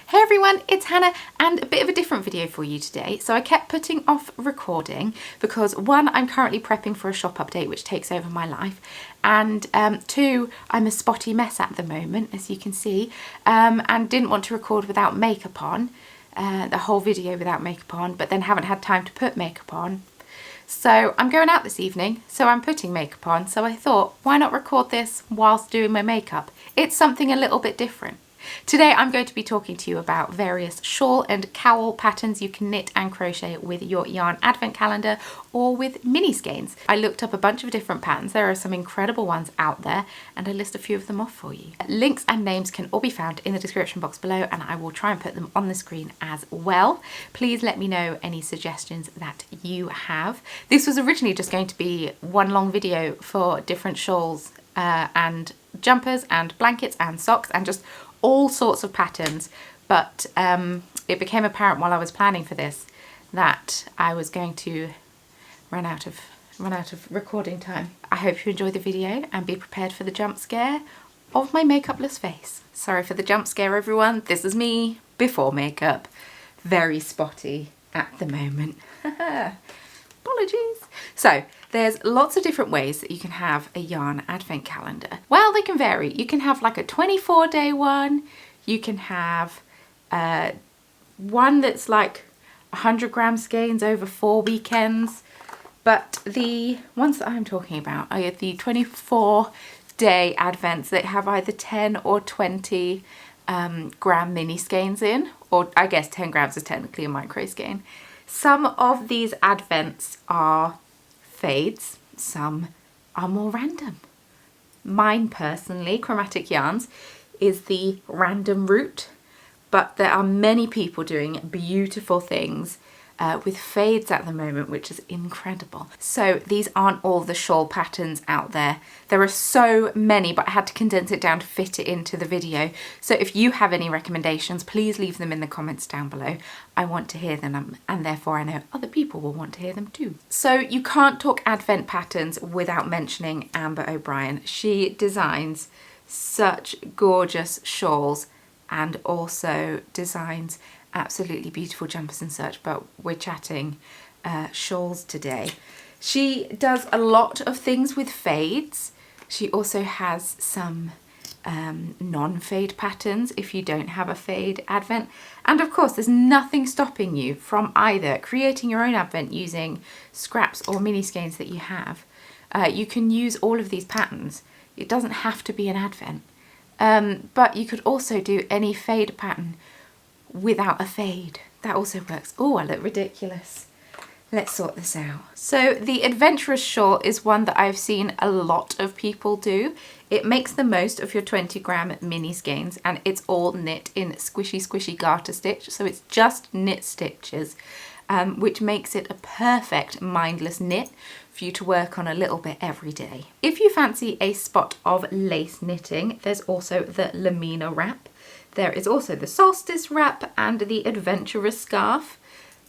Hey everyone, it's Hannah and a bit of a different video for you today. So I kept putting off recording because one, I'm currently prepping for a shop update which takes over my life, and two, I'm a spotty mess at the moment, as you can see, and didn't want to record without makeup on, the whole video without makeup on, but then haven't had time to put makeup on. So I'm going out this evening, so I'm putting makeup on, so I thought, why not record this whilst doing my makeup? It's something a little bit different. Today I'm going to be talking to you about various shawl and cowl patterns you can knit and crochet with your yarn advent calendar or with mini skeins. I looked up a bunch of different patterns. There are some incredible ones out there and I list a few of them off for you. Links and names can all be found in the description box below and I will try and put them on the screen as well. Please let me know any suggestions that you have. This was originally just going to be one long video for different shawls and jumpers and blankets and socks and just all sorts of patterns, but it became apparent while I was planning for this that I was going to run out of recording time. I hope you enjoy the video and be prepared for the jump scare of my makeupless face. Sorry for the jump scare, everyone. This is me before makeup. Very spotty at the moment. Apologies. So there's lots of different ways that you can have a yarn advent calendar. Well, they can vary. You can have like a 24-day one. You can have one that's like 100 gram skeins over 4 weekends. But the ones that I'm talking about are the 24-day advents that have either 10 or 20 gram mini skeins in, or I guess 10 grams is technically a micro skein. Some of these advents are fades, some are more random. Mine personally, Chromatic Yarns, is the random route, but there are many people doing beautiful things with fades at the moment, which is incredible. So these aren't all the shawl patterns out there. There are so many, but I had to condense it down to fit it into the video. So if you have any recommendations, please leave them in the comments down below. I want to hear them, and therefore I know other people will want to hear them too. So you can't talk advent patterns without mentioning Amber O'Brien. She designs such gorgeous shawls and also designs absolutely beautiful jumpers and such, but we're chatting shawls today. She does a lot of things with fades. She also has some non-fade patterns if you don't have a fade advent, and of course there's nothing stopping you from either creating your own advent using scraps or mini skeins that you have. You can use all of these patterns. It doesn't have to be an advent, but you could also do any fade pattern without a fade. That also works. Oh, I look ridiculous. Let's sort this out. So the adventurous shawl is one that I've seen a lot of people do. It makes the most of your 20 gram mini skeins and it's all knit in squishy garter stitch. So it's just knit stitches, which makes it a perfect mindless knit for you to work on a little bit every day. If you fancy a spot of lace knitting, there's also the Lamina wrap. There is also the solstice wrap and the adventurous scarf.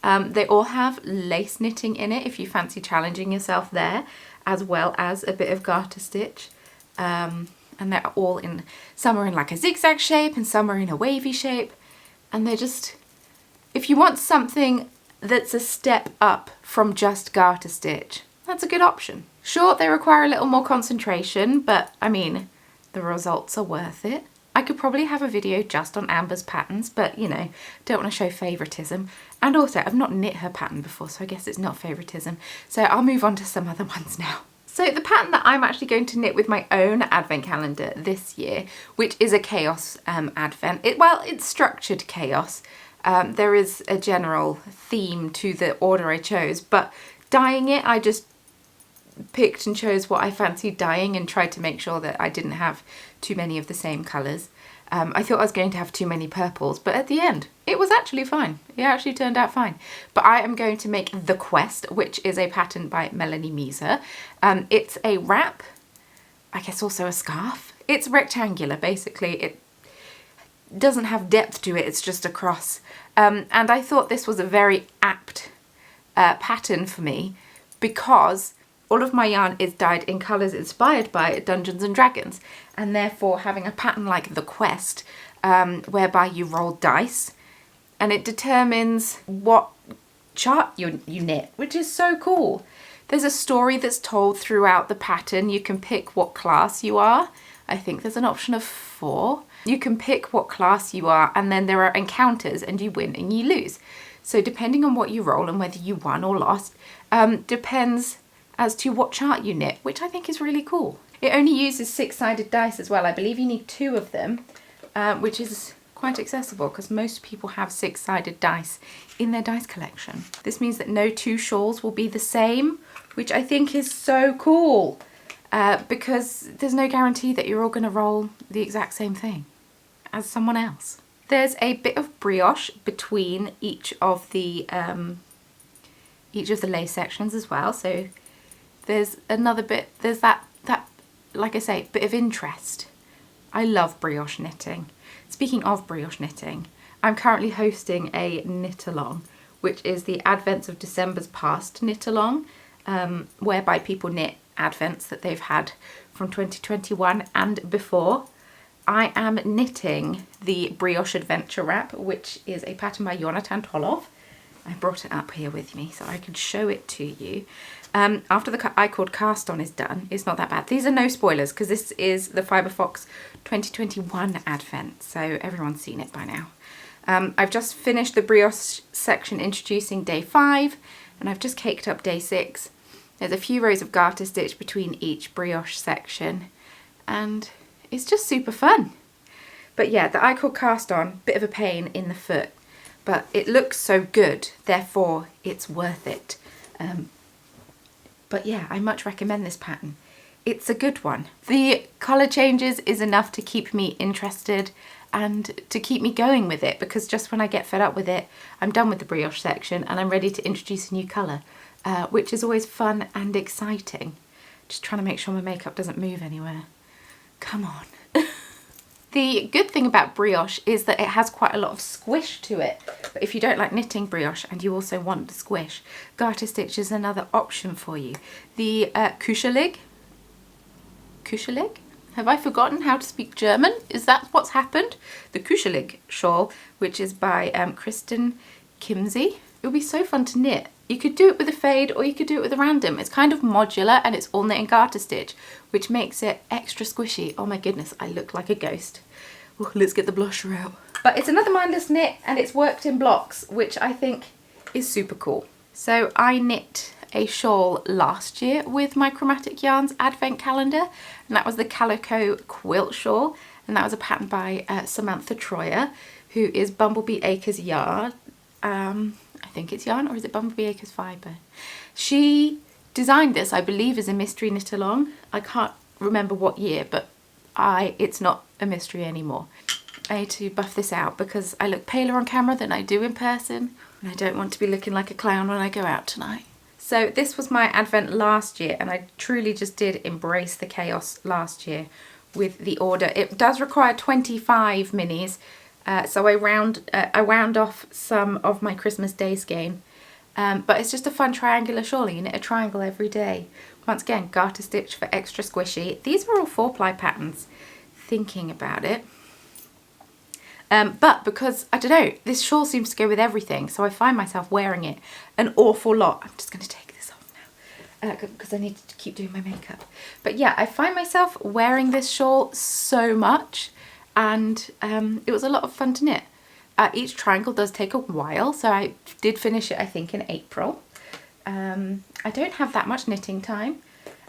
They all have lace knitting in it if you fancy challenging yourself there, as well as a bit of garter stitch. And they're all in, some are in like a zigzag shape and some are in a wavy shape. And they're just, if you want something that's a step up from just garter stitch, that's a good option. Sure, they require a little more concentration, but I mean, the results are worth it. I could probably have a video just on Amber's patterns, but you know, don't want to show favoritism. And also, I've not knit her pattern before, so I guess it's not favoritism. So I'll move on to some other ones now. So the pattern that I'm actually going to knit with my own advent calendar this year, which is a chaos advent. It's structured chaos. There is a general theme to the order I chose, but dyeing it, I just picked and chose what I fancied dyeing and tried to make sure that I didn't have too many of the same colours. I thought I was going to have too many purples, but at the end it was actually fine. It actually turned out fine. But I am going to make The Quest, which is a pattern by Melanie Meeser. It's a wrap, I guess also a scarf. It's rectangular basically. It doesn't have depth to it, it's just a cross. And I thought this was a very apt pattern for me because all of my yarn is dyed in colours inspired by Dungeons and Dragons, and therefore having a pattern like The Quest whereby you roll dice and it determines what chart you knit, which is so cool. There's a story that's told throughout the pattern. You can pick what class you are. I think there's an option of 4. You can pick what class you are, and then there are encounters and you win and you lose. So depending on what you roll and whether you won or lost, depends as to what chart you knit, which I think is really cool. It only uses 6-sided dice as well. I believe you need 2 of them, which is quite accessible because most people have 6-sided dice in their dice collection. This means that no 2 shawls will be the same, which I think is so cool, because there's no guarantee that you're all going to roll the exact same thing as someone else. There's a bit of brioche between each of the lace sections as well, so there's another bit, there's that like I say, bit of interest. I love brioche knitting. Speaking of brioche knitting, I'm currently hosting a knit along, which is the Advents of December's Past knit along, whereby people knit advents that they've had from 2021 and before. I am knitting the Brioche Adventure Wrap, which is a pattern by Jonathan Tolov. I brought it up here with me so I can show it to you. After the I-cord cast on is done, it's not that bad. These are no spoilers because this is the Fibre Fox 2021 Advent, so everyone's seen it by now. I've just finished the brioche section introducing day 5, and I've just caked up day 6. There's a few rows of garter stitch between each brioche section, and it's just super fun. But yeah, the I-cord cast on, bit of a pain in the foot, but it looks so good, therefore it's worth it. But yeah, I much recommend this pattern. It's a good one. The colour changes is enough to keep me interested and to keep me going with it, because just when I get fed up with it, I'm done with the brioche section and I'm ready to introduce a new colour, which is always fun and exciting. Just trying to make sure my makeup doesn't move anywhere. Come on. The good thing about brioche is that it has quite a lot of squish to it. But if you don't like knitting brioche and you also want the squish, garter stitch is another option for you. The Kuschelig? Have I forgotten how to speak German? Is that what's happened? The Kuschelig shawl, which is by Kristen Kimsey. It would be so fun to knit. You could do it with a fade or you could do it with a random. It's kind of modular and it's all knit and garter stitch, which makes it extra squishy. Oh my goodness, I look like a ghost. Ooh, let's get the blusher out. But it's another mindless knit and it's worked in blocks, which I think is super cool. So I knit a shawl last year with my Chromatic Yarns advent calendar, and that was the Calico Quilt Shawl, and that was a pattern by Samantha Troyer, who is Bumblebee Acres yarn. I think it's yarn, or is it Bumblebee Acres fibre? She designed this, I believe, as a mystery knit along. I can't remember what year, but it's not a mystery anymore. I need to buff this out because I look paler on camera than I do in person, and I don't want to be looking like a clown when I go out tonight. So this was my advent last year, and I truly just did embrace the chaos last year with the order. It does require 25 minis, so I wound off some of my Christmas Day skein, but it's just a fun triangular shawl. You knit a triangle every day. Once again, garter stitch for extra squishy. These were all 4-ply patterns, thinking about it. But because, I don't know, this shawl seems to go with everything, so I find myself wearing it an awful lot. I'm just going to take this off now because I need to keep doing my makeup. But yeah, I find myself wearing this shawl so much, and it was a lot of fun to knit. Each triangle does take a while, so I did finish it, I think, in April. I don't have that much knitting time,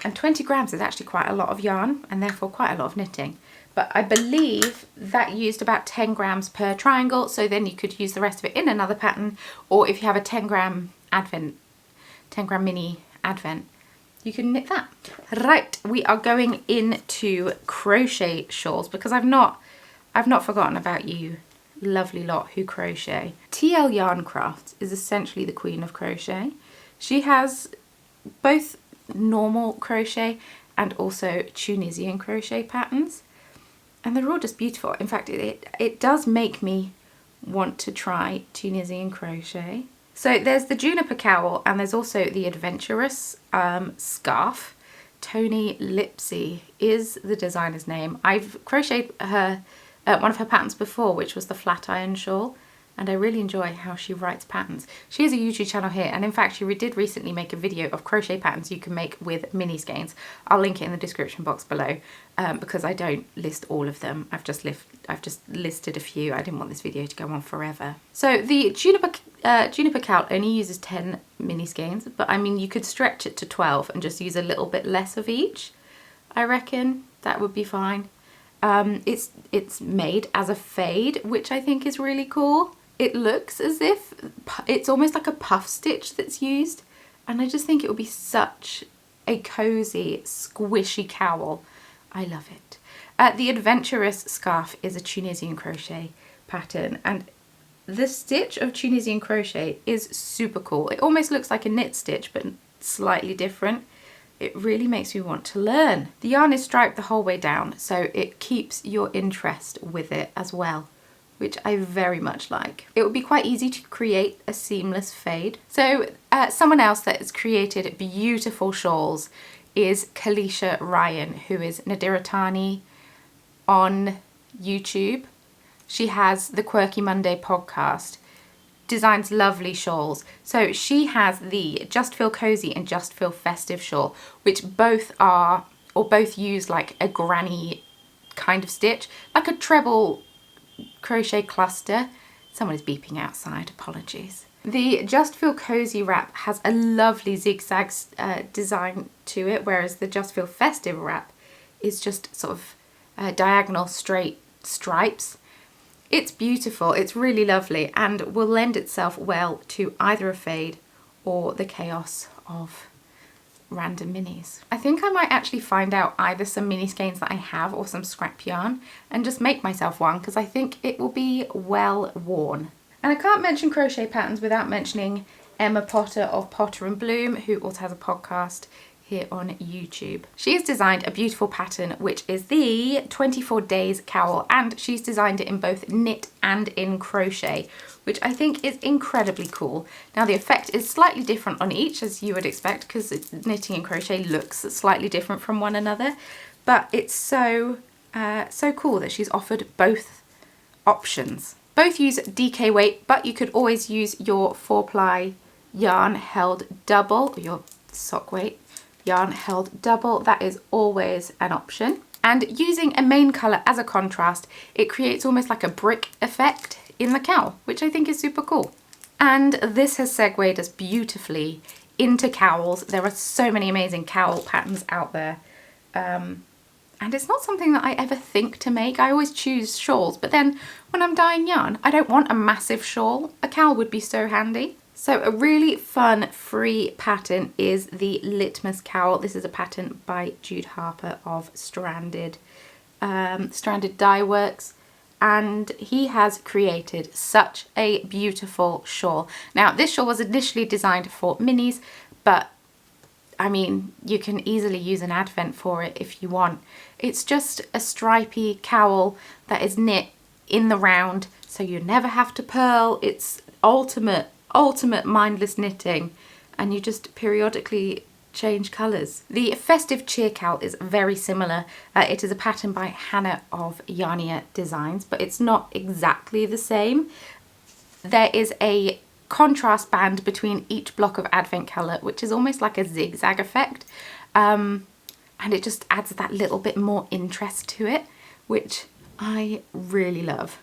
and 20 grams is actually quite a lot of yarn, and therefore quite a lot of knitting. But I believe that used about 10 grams per triangle, so then you could use the rest of it in another pattern, or if you have a 10 gram mini advent, you can knit that. Right, we are going into crochet shawls because I've not forgotten about you lovely lot who crochet. TL Yarn Crafts is essentially the queen of crochet. She has both normal crochet and also Tunisian crochet patterns, and they're all just beautiful. In fact, it does make me want to try Tunisian crochet. So there's the Juniper Cowl, and there's also the Adventurous scarf. Tony Lipsy is the designer's name. I've crocheted her one of her patterns before, which was the flat iron shawl. And I really enjoy how she writes patterns. She has a YouTube channel here, and in fact she did recently make a video of crochet patterns you can make with mini skeins. I'll link it in the description box below because I don't list all of them. I've just listed a few. I didn't want this video to go on forever. So the Juniper Cowl only uses 10 mini skeins, but I mean you could stretch it to 12 and just use a little bit less of each. I reckon that would be fine. It's made as a fade, which I think is really cool. It looks as if it's almost like a puff stitch that's used, and I just think it would be such a cozy, squishy cowl. I love it. The Adventurous Scarf is a Tunisian crochet pattern, and the stitch of Tunisian crochet is super cool. It almost looks like a knit stitch, but slightly different. It really makes me want to learn. The yarn is striped the whole way down, so it keeps your interest with it as well, which I very much like. It would be quite easy to create a seamless fade. So someone else that has created beautiful shawls is Kalisha Ryan, who is Nadiratani on YouTube. She has the Quirky Monday podcast, designs lovely shawls. So she has the Just Feel Cozy and Just Feel Festive shawl, which both are, or both use like a granny kind of stitch, like a treble crochet cluster. Someone is beeping outside, apologies. The Just Feel Cozy wrap has a lovely zigzag design to it, whereas the Just Feel Festive wrap is just sort of diagonal straight stripes. It's beautiful, it's really lovely, and will lend itself well to either a fade or the chaos of random minis. I think I might actually find out either some mini skeins that I have or some scrap yarn and just make myself one, because I think it will be well worn. And I can't mention crochet patterns without mentioning Emma Potter of Potter and Bloom, who also has a podcast here on YouTube. She has designed a beautiful pattern, which is the 24 Days Cowl, and she's designed it in both knit and in crochet, which I think is incredibly cool. Now the effect is slightly different on each, as you would expect, because knitting and crochet looks slightly different from one another, but it's so cool that she's offered both options. Both use DK weight, but you could always use your 4-ply yarn held double, or your sock weight yarn held double. That is always an option. And using a main colour as a contrast, it creates almost like a brick effect in the cowl, which I think is super cool. And this has segued us beautifully into cowls. There are so many amazing cowl patterns out there. And it's not something that I ever think to make. I always choose shawls, but then when I'm dyeing yarn, I don't want a massive shawl. A cowl would be so handy. So a really fun free pattern is the Litmus Cowl. This is a pattern by Jude Harper of Stranded Dye Works, and he has created such a beautiful shawl. Now this shawl was initially designed for minis, but I mean you can easily use an advent for it if you want. It's just a stripy cowl that is knit in the round, so you never have to purl. It's ultimate mindless knitting, and you just periodically change colours. The Festive Cheer Cowl is very similar. It is a pattern by Hannah of Yarnia Designs, but it's not exactly the same. There is a contrast band between each block of advent colour, which is almost like a zigzag effect, and it just adds that little bit more interest to it, which I really love.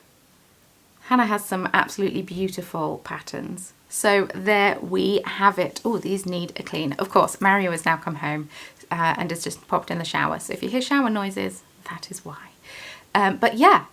Hannah has some absolutely beautiful patterns. So there we have it. Oh, these need a clean. Of course, Mario has now come home and has just popped in the shower. So if you hear shower noises, that is why. But yeah,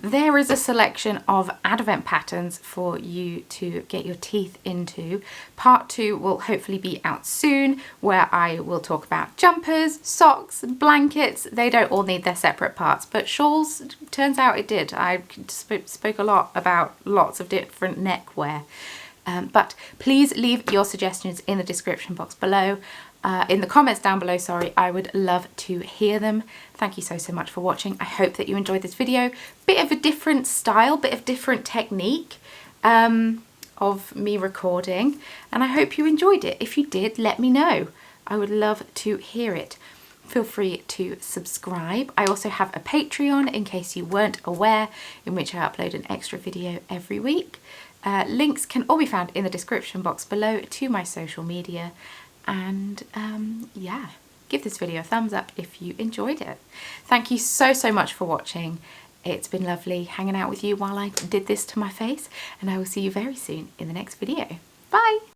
there is a selection of advent patterns for you to get your teeth into. Part 2 will hopefully be out soon, where I will talk about jumpers, socks, blankets. They don't all need their separate parts, but shawls, turns out it did. I spoke a lot about lots of different neckwear. But please leave your suggestions in the description box below. In the comments down below, sorry, I would love to hear them. Thank you so much for watching. I hope that you enjoyed this video. Bit of a different style, bit of different technique of me recording, and I hope you enjoyed it. If you did, let me know. I would love to hear it. feel free to subscribe. I also have a Patreon, in case you weren't aware, in which I upload an extra video every week. Links can all be found in the description box below to my social media. And yeah, give this video a thumbs up if you enjoyed it. Thank you so much for watching. It's been lovely hanging out with you while I did this to my face, and I will see you very soon in the next video. Bye!